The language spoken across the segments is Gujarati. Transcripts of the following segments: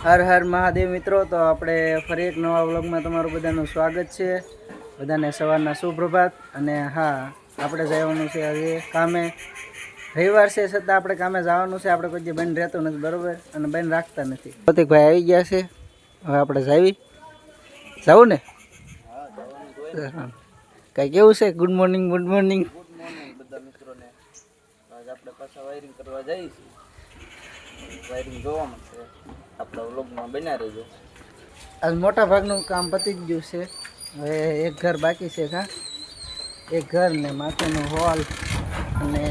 હર હર મહાદેવ મિત્રો, તો આપણે ફરી એક નવા વ્લોગમાં તમારું બધાનું સ્વાગત છે. બધાને સવારના સુપ્રભાત. અને હા, આપણે જવાનું છે આજે કામે. રવિવાર છે છતાં આપણે કામે જવાનું છે. આપણે કોઈ બેન રહેતો નથી, બરોબર, અને બેન રાખતા નથી. પ્રતિકભાઈ આવી ગયા છે, હવે આપણે જવું ને. કઈ કેવું છે? Good morning. ગુડ મોર્નિંગ બધા મિત્રોને. આજ આપણે પાછા વાયરિંગ કરવા જઈએ છીએ. વાયરિંગ જોવા મળશે, આપણા વ્લોગમાં બન્યા રહેજો. આજ મોટા ભાગનું કામ પતી જ ગયું છે. હવે એક ઘર બાકી છે. એક ઘર ને માથેનો હોલ અને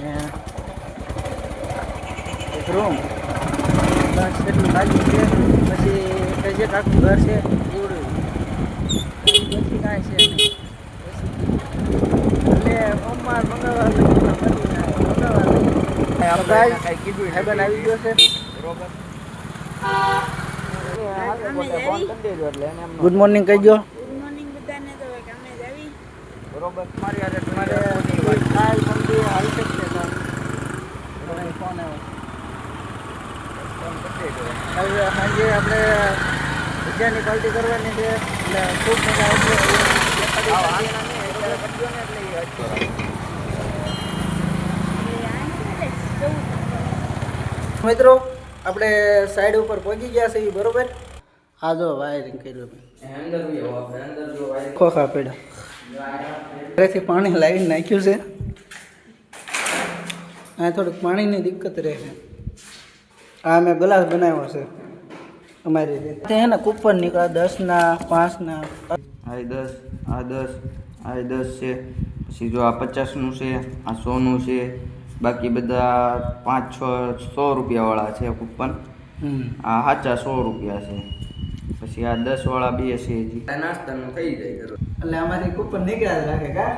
એક રૂમ, બસ એટલું બાકી છે. પછી એક આખું ઘર છે પૂરું, પછી કાંઈ છે નહીં. એટલે સોમવાર મંગળવાર આવી ગયો છે. ગુડ મોર્નિંગ કહી દો. બરોબર, તમારી યારે તમારે કાલ સમજી આવી શકશે. ફોન આવ્યો સાંજે આપણે ભજીયાની પાર્ટી કરવાની છે, એટલે ખૂબ મજા આવશે. મિત્રો, આપણે સાઈડ ઉપર પહોંચી ગયા છીએ, બરોબર. આ જો વાયરિંગ કર્યું, ખોખા પડ્યા. ઘરેથી પાણી લાવીને નાખ્યું છે. આ થોડુંક પાણીની દિક્કત રહે છે. આ મેં ગ્લાસ બનાવ્યો છે અમારી રીતે. હે ને કૂપન નીકળે 10ના 5ના. આ 10, આ 10, આ 10 છે. પછી જો આ 50નું છે, આ 100નું છે. બાકી બધા 5-6 100 રૂપિયાવાળા છે કૂપન. આ સાચા 100 રૂપિયા છે. પછી આ 10 વાળા બે છે. હજી નાસ્તાનું થઈ જાય. એટલે અમારી કૂપન નીકળ્યા રાખે કા?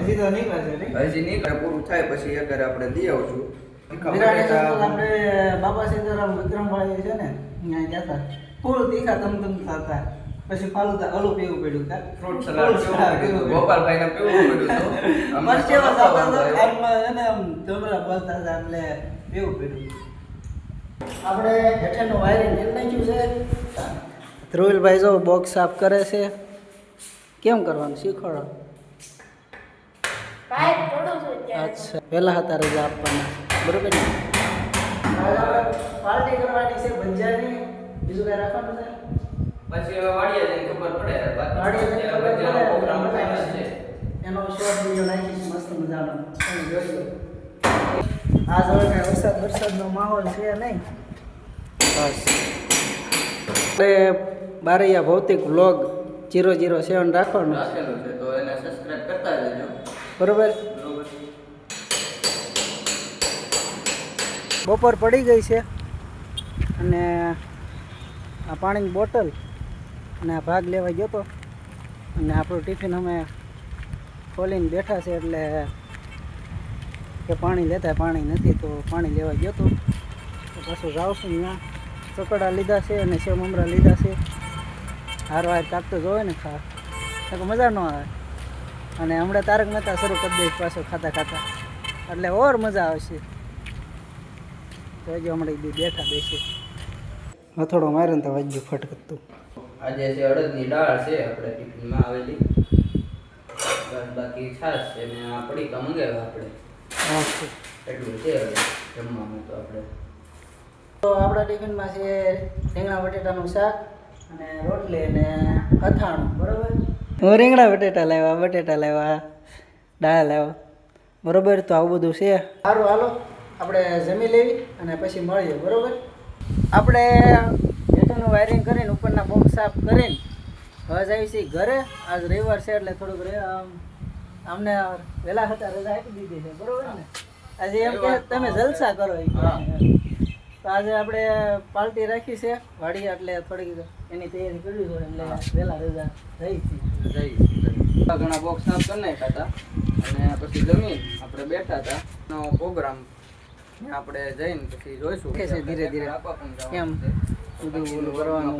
હજી તો નીકળશે નહીં. હજી નીકળે, પૂરું થાય પછી અગર આપણે દઈ આવશું. આપણે બાબા સીતારામ વિક્રમભાઈ છે ને, ત્યાં ગયા હતા. ફૂલ તીખા તમ થતા. પછી ફાલુદા અલુ પીવું પડ્યું કા? ફ્રૂટ સલાડ ગોપાલભાઈને પીવું પડ્યું. જમરા બોલતા હતા એટલે પીવું પડ્યું. આપણે હેઠળનું વાયરિંગ કરી નાખ્યું છે. ધ્રુવીલભાઈ જો બોક્સ સાફ કરે છે. કેમ કરવાનું શીખવાડો. અચ્છા, પહેલા હતા રજા આપવાના, બરોબર ને? પાર્ટી કરવાની છે ભજીયાની. બીજું કઈ રાખવાનું છે? પછી હવે વાડીએ જઈને ખબર પડે. એનો શોર્ટ વિડીયો નાખીશ મસ્ત મજાનો, તમે જોઈ લો. આ જો વરસાદનો માહોલ છે નહીં. બસ આપણે બારૈયા ભૌતિક વ્લોગ 007 રાખવાનું રાખેલું છે, તો એને સબસ્ક્રાઇબ કરતા રહેજો, બરોબર. બપોર પડી ગઈ છે અને આ પાણીની બોટલ અને આ ભાગ લેવા ગયો હતો. અને આપણું ટિફિન અમે ખોલીને બેઠા છે, એટલે કે પાણી લેતા પાણી નથી, તો પાણી લેવા ગયો હતો. તો પાછું જાઉં છું. ત્યાં ચકડા લીધા છે અને સેવ મમરા લીધા છે. હારવાર કાપતો જોવે ને તો મજા ન આવે. અને હમણાં તારક મહેતા શરૂ કરી દઈશ પાછો ખાતા ખાતા, એટલે ઓર મજા આવશે. તો હજુ હમણાં બેઠા બેસી હથોડો મારે ને તો વાગ્યું ફટકતું. આજે છે અડદની દાળ છે આપણે ટિફિનમાં આવેલી. બાકી છાશ છે ને આ પડીકા મંગાવ્યા આપણે. એટલું છે હવે જમવાનું. તો આપણા ટિફિનમાં છે રીંગણા બટેટાનું શાક અને રોટલી અને અથાણું, બરોબર. હું રીંગણા બટેટા લાવ્યા, દાળ લાવ્યા, બરોબર. તો આવું બધું છે. સારું, હાલો આપણે જમી લેવી અને પછી મળીએ, બરોબર. આપણે હેઠળનું વાયરિંગ કરીને ઉપરના બોક્સ સાફ કરીને હવે જઈએ છીએ ઘરે. આજ રવિવાર છે એટલે થોડુંક અમને વહેલા હતા રજા આપી દીધી છે, બરોબર ને? આજે એમ કે તમે જલસા કરો. તો આજે આપણે પાર્ટી રાખી છે વાડી, એટલે થોડીક એની તૈયારી કરવી હોય, એટલે વહેલા રજા થઈ છે. ઘણા બોક્સ સાફ કરી નાખ્યા હતા અને પછી જમીન આપણે બેઠા હતા. નો પ્રોગ્રામ આપણે જઈને પછી જોઈશું કે છે ધીરે ધીરે કેમ બધું કરવાનું,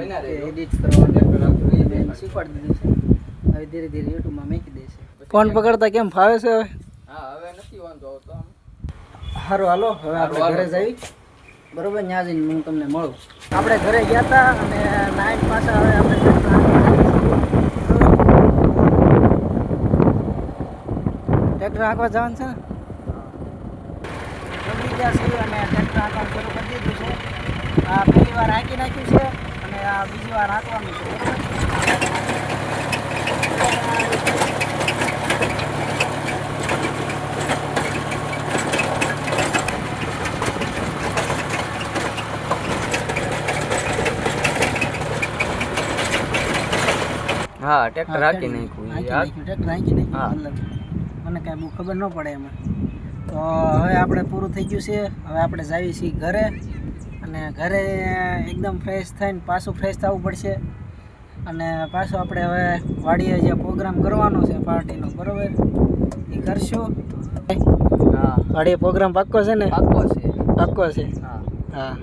એડિટ કરવાનું શીખવાડી દીધું છે. હવે ધીરે ધીરે યુટ્યુબમાં મૂકી દેશે. ફોન પકડતા કેમ ફાવે છે હવે? હા, હવે નથી વાંધો આવતો. સારું, હાલો હવે આપણે ઘરે જઈએ. બરોબર. ત્યાં જઈને હું તમને મળું. આપણે ઘરે ગયા હતા અને નાઈટ પાછા હવે આપણે ટ્રેક્ટર હાંકવા જવાનું છે ને જલ્દી ગયા છીએ અને ટ્રેક્ટર હાંકવાનું શરૂ કરી દીધું છે. આ પહેલી વાર હાંકી નાખ્યું છે અને આ બીજી વાર હાંકવાનું છે બરોબર. હા ટ્રેક્ટર હાકી નાખ્યું ટ્રેક્ટર હાંકી નાખ્યું મતલબ મને કાંઈ બહુ ખબર ન પડે એમાં. તો હવે આપણે પૂરું થઈ ગયું છે. હવે આપણે જાવી છીએ ઘરે અને ઘરે એકદમ ફ્રેશ થઈને પાછું ફ્રેશ થવું પડશે અને પાછું આપણે હવે વાડીએ જે પ્રોગ્રામ કરવાનો છે પાર્ટીનો બરોબર એ કરશું. હા વાડીએ પ્રોગ્રામ પાક્કો છે ને? પાક્કો છે. પાક્કો છે. હા હા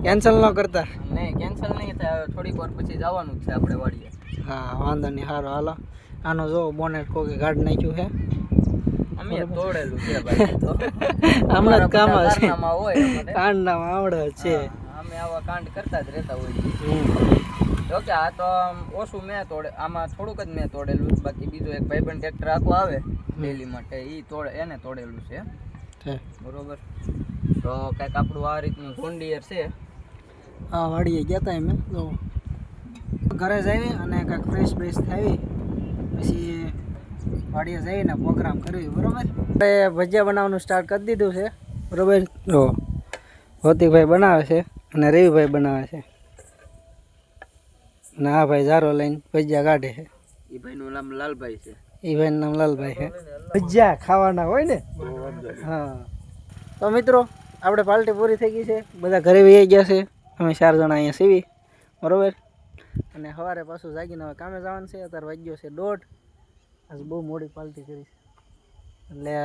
કેન્સલ ન કરતા. નહીં કેન્સલ નહીં થાય. થોડીક વાર પછી જવાનું જ છે આપણે વાડીએ. હા વાંધો નહીં. સારું હાલો. આનો જો બોનેટ કોકે ગાઢ નાખ્યું છે. અમે તોડેલું છે ભાઈ. તો હમણાં જ કામ છે. કારનામાં હોય અમારે. કાંડનામાં આવડે છે. અમે આવા કાંડ કરતા જ રહેતા હોય. જો કે આ તો આમ ઓછું મેં આમાં થોડુંક જ મેં તોડેલું. બાકી બીજો એક ભાઈબંધ ટ્રેક્ટર આખું આવે ડેલી માટે એને તોડેલું છે બરોબર. તો કંઈક આપણું આ રીતનું જોન્ડિયર છે. હા વાડીએ ગયા હતા અમે તો ઘરે જઈએ અને કાંઈક ફ્રેશ બ્રેશ થઈ પછી વાડીએ જઈને પ્રોગ્રામ કર્યો બરોબર. આપણે ભજીયા બનાવવાનું સ્ટાર્ટ કરી દીધું છે બરોબર. જો ભૌતિકભાઈ બનાવે છે અને રવિભાઈ બનાવે છે અને આ ભાઈ જારો લઈને ભજીયા કાઢે છે. એ ભાઈનું નામ લાલભાઈ છે. એ ભાઈનું નામ લાલભાઈ છે. ભજીયા ખાવાના હોય ને. હા તો મિત્રો આપણે પાર્ટી પૂરી થઈ ગઈ છે. બધા ઘરે વહી ગયા છે. અમે 4 જણા અહીંયા સીવી બરોબર. અને સવારે પાછું જાગીને હવે કામે જવાનું છે. અત્યારે વાગ્યો છે 1:30. આજે બહુ મોડી પાર્ટી કરી છે એટલે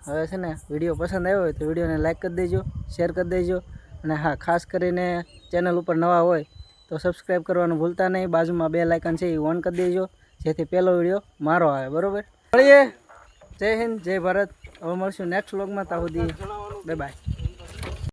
હવે છે ને વિડીયો પસંદ આવ્યો હોય તો વિડીયોને લાઈક કરી દેજો, શેર કરી દેજો અને હા ખાસ કરીને ચેનલ ઉપર નવા હોય તો સબસ્ક્રાઈબ કરવાનું ભૂલતા નહીં. બાજુમાં બેલ આઇકન છે એ ઓન કરી દેજો જેથી પહેલો વિડીયો મારો આવે બરોબર. મળીએ. જય હિન્દ જય ભારત. હવે મળશું નેક્સ્ટ વ્લોગમાં. ત્યાં સુધી બાય બાય.